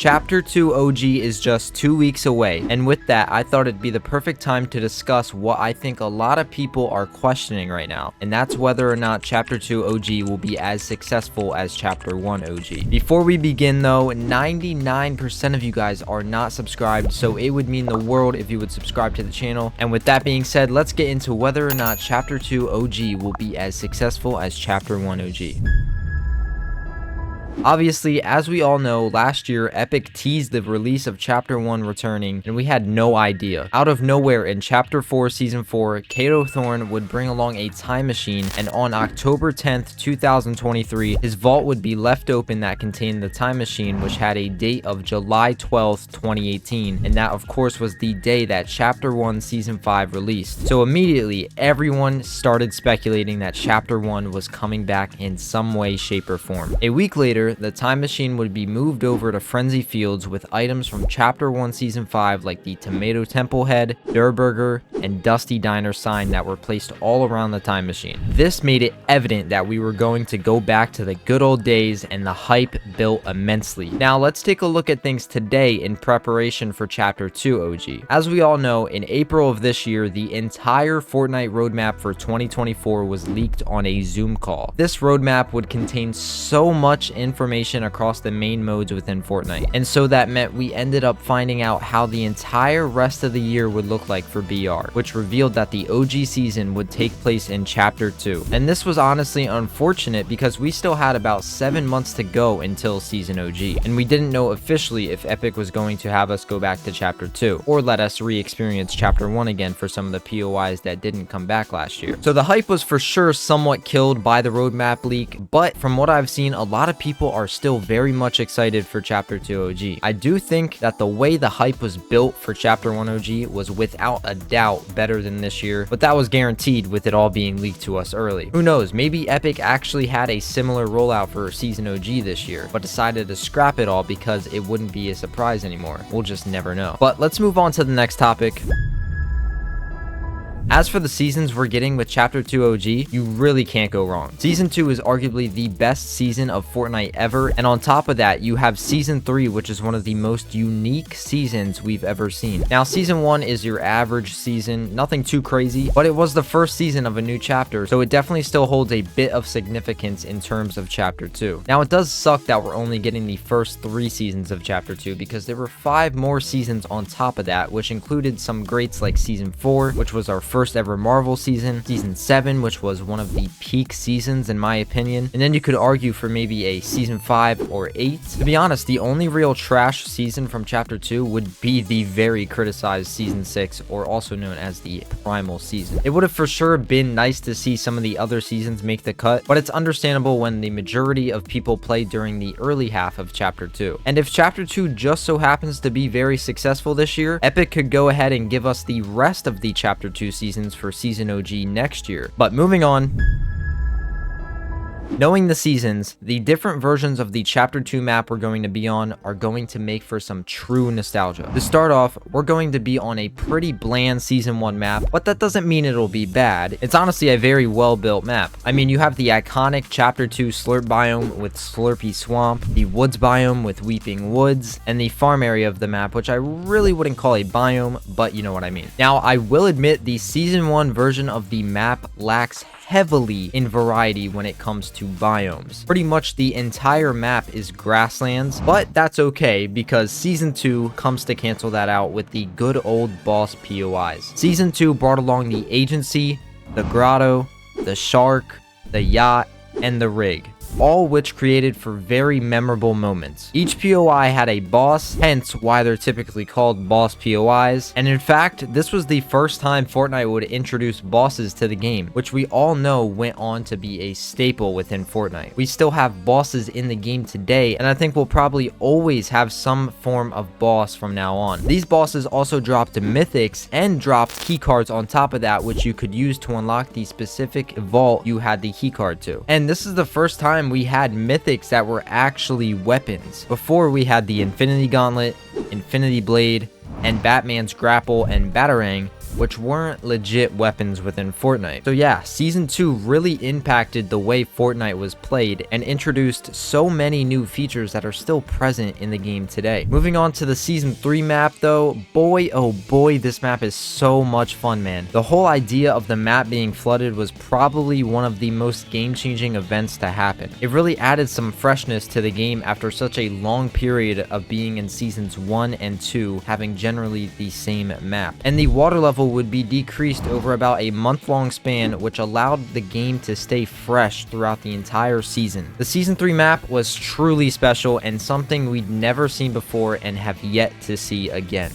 Chapter 2 OG is just 2 weeks away, and with that, I thought it'd be the perfect time to discuss what I think a lot of people are questioning right now, and that's whether or not Chapter 2 OG will be as successful as Chapter 1 OG. Before we begin though, 99% of you guys are not subscribed, so it would mean the world if you would subscribe to the channel. And with that being said, let's get into whether or not Chapter 2 OG will be as successful as Chapter 1 OG. Obviously, as we all know, last year Epic teased the release of Chapter 1 returning, and we had no idea. Out of nowhere, in Chapter 4 Season 4, Kato Thorn would bring along a time machine, and on October 10th, 2023, his vault would be left open that contained the time machine, which had a date of July 12th, 2018, and that of course was the day that Chapter 1 Season 5 released. So immediately, everyone started speculating that Chapter 1 was coming back in some way, shape, or form. A week later, the time machine would be moved over to Frenzy Fields with items from Chapter 1 Season 5 like the Tomato Temple Head, Durr Burger, and Dusty Diner sign that were placed all around the time machine. This made it evident that we were going to go back to the good old days, and the hype built immensely. Now let's take a look at things today in preparation for Chapter 2 OG. As we all know, in April of this year, the entire Fortnite roadmap for 2024 was leaked on a Zoom call. This roadmap would contain so much information across the main modes within Fortnite, and so that meant we ended up finding out how the entire rest of the year would look like for BR, which revealed that the OG season would take place in Chapter 2. And this was honestly unfortunate because we still had about 7 months to go until Season OG, and we didn't know officially if Epic was going to have us go back to Chapter 2, or let us re-experience Chapter 1 again for some of the POIs that didn't come back last year. So the hype was for sure somewhat killed by the roadmap leak, but from what I've seen, a lot of people are still very much excited for Chapter 2 OG. I do think that the way the hype was built for Chapter 1 OG was without a doubt better than this year, but that was guaranteed with it all being leaked to us early. Who knows, maybe Epic actually had a similar rollout for Season OG this year, but decided to scrap it all because it wouldn't be a surprise anymore. We'll just never know. But let's move on to the next topic. As for the seasons we're getting with Chapter 2 OG, you really can't go wrong. Season 2 is arguably the best season of Fortnite ever, and on top of that, you have Season 3, which is one of the most unique seasons we've ever seen. Now, Season 1 is your average season, nothing too crazy, but it was the first season of a new chapter, so it definitely still holds a bit of significance in terms of Chapter 2. Now, it does suck that we're only getting the first 3 seasons of Chapter 2, because there were 5 more seasons on top of that, which included some greats like Season 4, which was our first ever Marvel season, Season 7, which was one of the peak seasons in my opinion, and then you could argue for maybe a Season 5 or 8. To be honest, the only real trash season from Chapter 2 would be the very criticized Season 6, or also known as the Primal season. It would have for sure been nice to see some of the other seasons make the cut, but it's understandable when the majority of people play during the early half of Chapter 2. And if Chapter 2 just so happens to be very successful this year, Epic could go ahead and give us the rest of the Chapter 2 seasons for Season OG next year. But moving on. Knowing the seasons, the different versions of the Chapter 2 map we're going to be on are going to make for some true nostalgia. To start off, we're going to be on a pretty bland Season 1 map, but that doesn't mean it'll be bad. It's honestly a very well-built map. I mean, you have the iconic Chapter 2 Slurp biome with Slurpy Swamp, the Woods biome with Weeping Woods, and the farm area of the map, which I really wouldn't call a biome, but you know what I mean. Now, I will admit the Season 1 version of the map lacks heavily in variety when it comes to biomes. Pretty much the entire map is grasslands, but that's okay because Season 2 comes to cancel that out with the good old boss POIs. Season 2 brought along the Agency, the Grotto, the Shark, the Yacht, and the Rig, all which created for very memorable moments. Each POI had a boss, hence why they're typically called boss POIs, and in fact, this was the first time Fortnite would introduce bosses to the game, which we all know went on to be a staple within Fortnite. We still have bosses in the game today, and I think we'll probably always have some form of boss from now on. These bosses also dropped mythics and dropped keycards on top of that, which you could use to unlock the specific vault you had the keycard to. And this is the first time we had mythics that were actually weapons. Before, we had the Infinity Gauntlet, Infinity Blade, and Batman's Grapple and Batarang, which weren't legit weapons within Fortnite. So yeah, Season 2 really impacted the way Fortnite was played and introduced so many new features that are still present in the game today. Moving on to the Season 3 map though, boy oh boy, this map is so much fun, man. The whole idea of the map being flooded was probably one of the most game-changing events to happen. It really added some freshness to the game after such a long period of being in Seasons 1 and 2 having generally the same map. And the water level would be decreased over about a month-long span, which allowed the game to stay fresh throughout the entire season. The Season 3 map was truly special and something we'd never seen before and have yet to see again.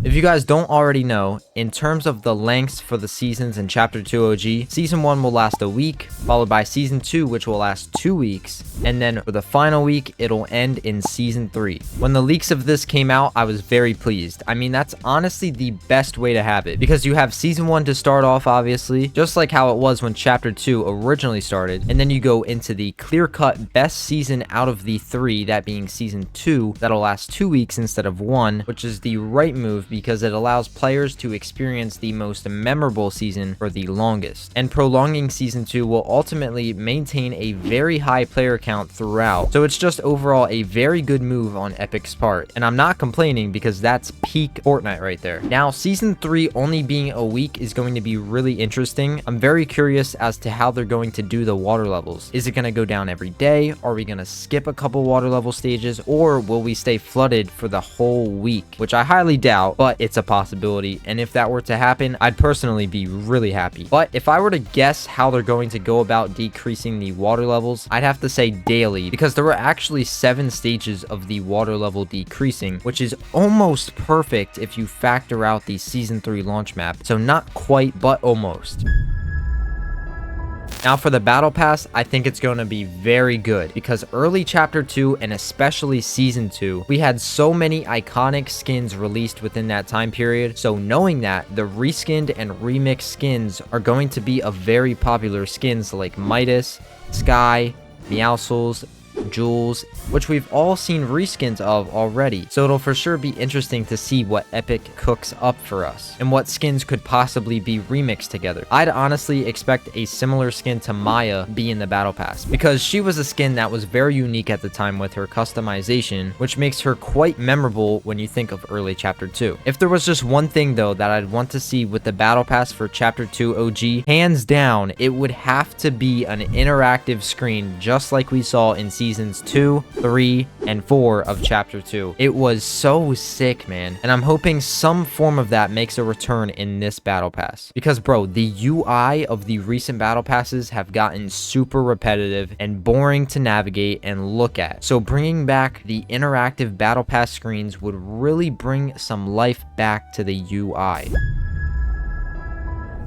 If you guys don't already know, in terms of the lengths for the seasons in Chapter 2 OG, Season 1 will last a week, followed by Season 2, which will last 2 weeks, and then for the final week, it'll end in Season 3. When the leaks of this came out, I was very pleased. I mean, that's honestly the best way to have it, because you have Season 1 to start off, obviously, just like how it was when Chapter 2 originally started, and then you go into the clear-cut best season out of the 3, that being Season 2, that'll last 2 weeks instead of 1, which is the right move because it allows players to experience the most memorable season for the longest. And prolonging Season 2 will ultimately maintain a very high player count throughout, so it's just overall a very good move on Epic's part. And I'm not complaining because that's peak Fortnite right there. Now, Season 3 only being a week is going to be really interesting. I'm very curious as to how they're going to do the water levels. Is it going to go down every day? Are we going to skip a couple water level stages? Or will we stay flooded for the whole week? Which I highly doubt, but it's a possibility, and if that were to happen, I'd personally be really happy. But if I were to guess how they're going to go about decreasing the water levels, I'd have to say daily, because there were actually 7 stages of the water level decreasing, which is almost perfect if you factor out the Season 3 launch map, so not quite, but almost. Now for the Battle Pass, I think it's going to be very good because early Chapter 2 and especially Season 2, we had so many iconic skins released within that time period. So knowing that, the reskinned and remixed skins are going to be of very popular skins like Midas, Sky, Meowscles, Jules, which we've all seen reskins of already, so it'll for sure be interesting to see what Epic cooks up for us, and what skins could possibly be remixed together. I'd honestly expect a similar skin to Maya be in the Battle Pass, because she was a skin that was very unique at the time with her customization, which makes her quite memorable when you think of early Chapter 2. If there was just one thing though that I'd want to see with the Battle Pass for Chapter 2 OG, hands down, it would have to be an interactive screen just like we saw in Seasons 2, 3, and 4 of Chapter 2. It was so sick, man. And I'm hoping some form of that makes a return in this Battle Pass. Because, bro, the UI of the recent Battle Passes have gotten super repetitive and boring to navigate and look at. So bringing back the interactive Battle Pass screens would really bring some life back to the UI.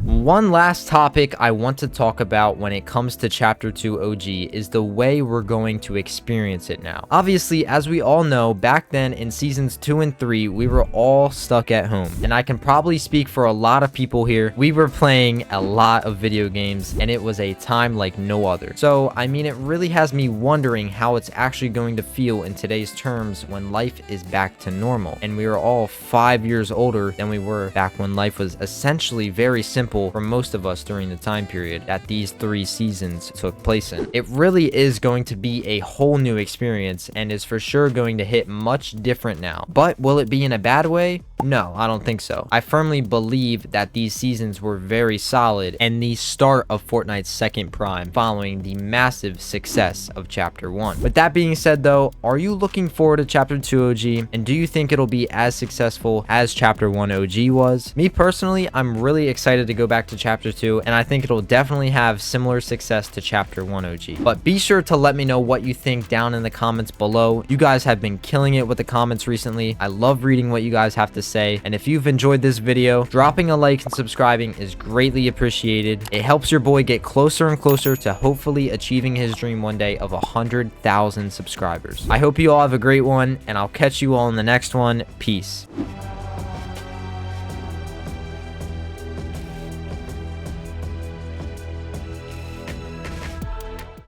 One last topic I want to talk about when it comes to Chapter 2 OG is the way we're going to experience it now. Obviously, as we all know, back then in Seasons 2 and 3, we were all stuck at home. And I can probably speak for a lot of people here. We were playing a lot of video games, and it was a time like no other. So, I mean, it really has me wondering how it's actually going to feel in today's terms when life is back to normal. And we are all 5 years older than we were back when life was essentially very simple for most of us during the time period that these 3 seasons took place in. It really is going to be a whole new experience and is for sure going to hit much different now. But will it be in a bad way? No, I don't think so. I firmly believe that these seasons were very solid and the start of Fortnite's second prime following the massive success of Chapter 1. With that being said though, are you looking forward to Chapter 2 OG, and do you think it'll be as successful as Chapter 1 OG was? Me personally, I'm really excited to go back to Chapter 2, and I think it'll definitely have similar success to Chapter 1 OG. But be sure to let me know what you think down in the comments below. You guys have been killing it with the comments recently. I love reading what you guys have to say, and if you've enjoyed this video, dropping a like and subscribing is greatly appreciated. It helps your boy get closer and closer to hopefully achieving his dream one day of 100,000 subscribers. I hope you all have a great one, and I'll catch you all in the next one. Peace.